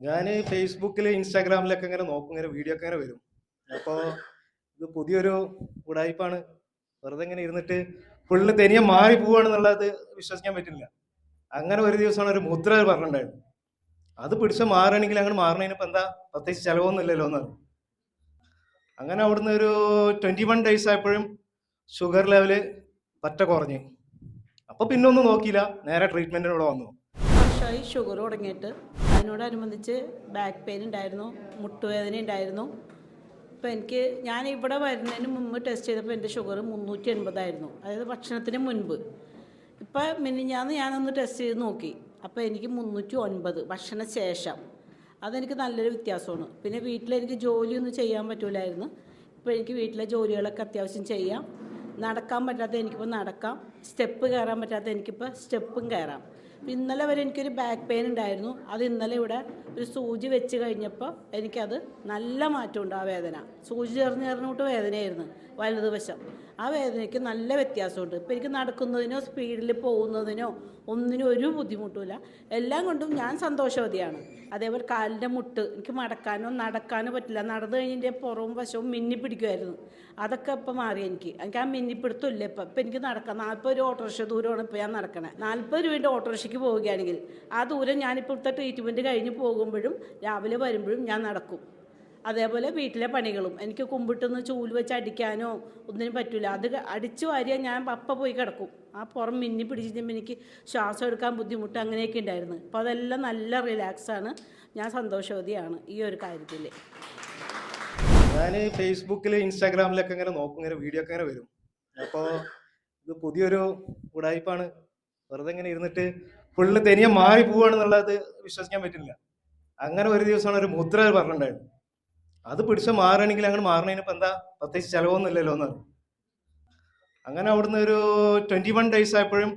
ഞാൻ ഫേസ്ബുക്കിൽ ഇൻസ്റ്റാഗ്രാമിലൊക്കെ ഇങ്ങനെ നോക്കും, ഇങ്ങനെ വീഡിയോ ഒക്കെ ഇങ്ങനെ വരും. അപ്പോൾ ഇത് പുതിയൊരു ഉടായിപ്പാണ്. വെറുതെ ഇങ്ങനെ ഇരുന്നിട്ട് ഫുള്ള് തനിയെ മാറി പോവാണെന്നുള്ളത് വിശ്വസിക്കാൻ പറ്റില്ല. അങ്ങനെ ഒരു ദിവസമാണ് ഒരു മുദ്ര പറഞ്ഞിട്ടുണ്ടായിരുന്നു. അത് പിടിച്ച മാറണമെങ്കിൽ അങ്ങനെ മാറണതിന് ഇപ്പം എന്താ പ്രത്യേകിച്ച് ചിലവൊന്നും ഇല്ലല്ലോ എന്നാണ്. അങ്ങനെ അവിടുന്ന് ഒരു 21 days ആയപ്പോഴും ഷുഗർ ലെവല് പറ്റ കുറഞ്ഞ്. അപ്പൊ പിന്നെ ഒന്നും നോക്കിയില്ല, നേരെ ട്രീറ്റ്മെന്റിനോട് വന്നു. വർഷമായി ഷുഗർ തുടങ്ങിയിട്ട്. അതിനോടനുബന്ധിച്ച് ബാക്ക് പെയിൻ ഉണ്ടായിരുന്നു, മുട്ടുവേദന ഉണ്ടായിരുന്നു. ഇപ്പോൾ ഞാൻ ഇവിടെ വരുന്നതിന് മുമ്പ് ടെസ്റ്റ് ചെയ്തപ്പോൾ എൻ്റെ ഷുഗർ 380 അതായത് ഭക്ഷണത്തിന് മുൻപ്. ഇപ്പം മിനിഞ്ഞാന്ന് ഞാനൊന്ന് ടെസ്റ്റ് ചെയ്ത് നോക്കി, അപ്പോൾ എനിക്ക് 309 ഭക്ഷണ ശേഷം. അതെനിക്ക് നല്ലൊരു വ്യത്യാസമാണ്. പിന്നെ വീട്ടിലെനിക്ക് ജോലിയൊന്നും ചെയ്യാൻ പറ്റില്ലായിരുന്നു. ഇപ്പോൾ എനിക്ക് വീട്ടിലെ ജോലികളൊക്കെ അത്യാവശ്യം ചെയ്യാം. നടക്കാൻ പറ്റാത്ത എനിക്കിപ്പോൾ നടക്കാം, സ്റ്റെപ്പ് കയറാൻ പറ്റാത്ത എനിക്കിപ്പോൾ സ്റ്റെപ്പും കയറാം. ഇന്നലെ വരെ എനിക്കൊരു ബാക്ക് പെയിൻ ഉണ്ടായിരുന്നു. അത് ഇന്നലെ ഇവിടെ ഒരു സൂചി വെച്ച് കഴിഞ്ഞപ്പോൾ എനിക്കത് നല്ല മാറ്റമുണ്ട്. ആ വേദന സൂചി ചേർന്നിട്ട് വേദനയായിരുന്നു വലതുവശം. ആ വേദനയ്ക്ക് നല്ല വ്യത്യാസമുണ്ട്. ഇപ്പോൾ എനിക്ക് നടക്കുന്നതിനോ സ്പീഡിൽ പോകുന്നതിനോ ഒന്നിനും ഒരു ബുദ്ധിമുട്ടുമില്ല. എല്ലാം കൊണ്ടും ഞാൻ സന്തോഷവതിയാണ്. അതേപോലെ കാലിൻ്റെ മുട്ട് എനിക്ക് മടക്കാനോ നടക്കാനോ പറ്റില്ല. നടന്നു കഴിഞ്ഞതിൻ്റെ പുറവും വശവും മിന്നി പിടിക്കുമായിരുന്നു. അതൊക്കെ ഇപ്പം മാറി. എനിക്ക് ആ മിന്നിപ്പിടുത്തമില്ല. ഇപ്പം എനിക്ക് നടക്കാം. 40 രൂപ ഓട്ടോറിക്ഷ ദൂരമാണ് ഇപ്പോൾ ഞാൻ നടക്കണേ. 40 രൂപേൻ്റെ ഓട്ടോറിക്ഷയ്ക്ക് പോവുകയാണെങ്കിൽ ആ ദൂരം ഞാനിപ്പോഴത്തെ ട്രീറ്റ്മെൻറ്റ് കഴിഞ്ഞ് പോകുമ്പോഴും രാവിലെ വരുമ്പോഴും ഞാൻ നടക്കും. അതേപോലെ വീട്ടിലെ പണികളും എനിക്ക് കുമ്പിട്ടൊന്ന് ചൂല് വെച്ച് അടിക്കാനോ ഒന്നിനും പറ്റില്ല. അത് അടിച്ചു വാരിയാൽ ഞാൻ പോയി കിടക്കും. ആ പുറം മിന്നി പിടിച്ചിട്ടുമ്പോൾ എനിക്ക് ശ്വാസം എടുക്കാൻ ബുദ്ധിമുട്ട് അങ്ങനെയൊക്കെ ഉണ്ടായിരുന്നു. അപ്പോൾ അതെല്ലാം നല്ല റിലാക്സാണ്. ഞാൻ സന്തോഷവതിയാണ് ഈ ഒരു കാര്യത്തിൽ. ഞാൻ ഫേസ്ബുക്കിൽ ഇൻസ്റ്റാഗ്രാമിലൊക്കെ ഇങ്ങനെ നോക്കും, ഇങ്ങനെ വീഡിയോ ഒക്കെ ഇങ്ങനെ വരും. അപ്പോൾ ഇത് പുതിയൊരു ഉടായിപ്പാണ്. വെറുതെ ഇങ്ങനെ ഇരുന്നിട്ട് ഫുള്ള് തനിയെ മാറി പോവാണെന്നുള്ളത് വിശ്വസിക്കാൻ പറ്റില്ല. അങ്ങനെ ഒരു ദിവസമാണ് ഒരു മുദ്ര പറഞ്ഞിട്ടുണ്ടായിരുന്നു. അത് പിടിച്ച മാറണമെങ്കിൽ അങ്ങനെ മാറണതിന് ഇപ്പം എന്താ പ്രത്യേകിച്ച് ചിലവൊന്നും ഇല്ലല്ലോ എന്നാണ്. അങ്ങനെ അവിടുന്ന് ഒരു 21 days ആയപ്പോഴും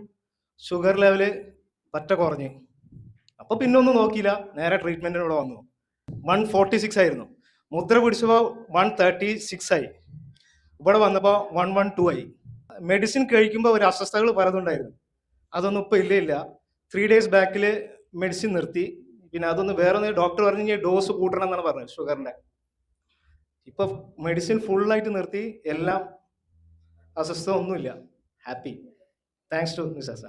ഷുഗർ ലെവല് പറ്റ കുറഞ്ഞ്. അപ്പൊ പിന്നെ ഒന്നും നോക്കിയില്ല, നേരെ ട്രീറ്റ്മെന്റിനോട് വന്നു. 146 ആയിരുന്നു. മുദ്ര പിടിച്ചപ്പോൾ 136 ആയി. ഇവിടെ വന്നപ്പോൾ 112 ആയി. മെഡിസിൻ കഴിക്കുമ്പോൾ ഒരു അസ്വസ്ഥതകൾ പലതുണ്ടായിരുന്നു. അതൊന്നും ഇപ്പൊ ഇല്ല. 3 days ബാക്കിൽ മെഡിസിൻ നിർത്തി. പിന്നെ അതൊന്ന് വേറെ ഡോക്ടർ പറഞ്ഞു ഡോസ് കൂട്ടണം എന്നാണ് പറഞ്ഞത് ഷുഗറിന്റെ. ഇപ്പൊ മെഡിസിൻ ഫുള്ളായിട്ട് നിർത്തി. എല്ലാം അസ്വസ്ഥത ഒന്നുമില്ല. ഹാപ്പി. Thanks to നിസാസ.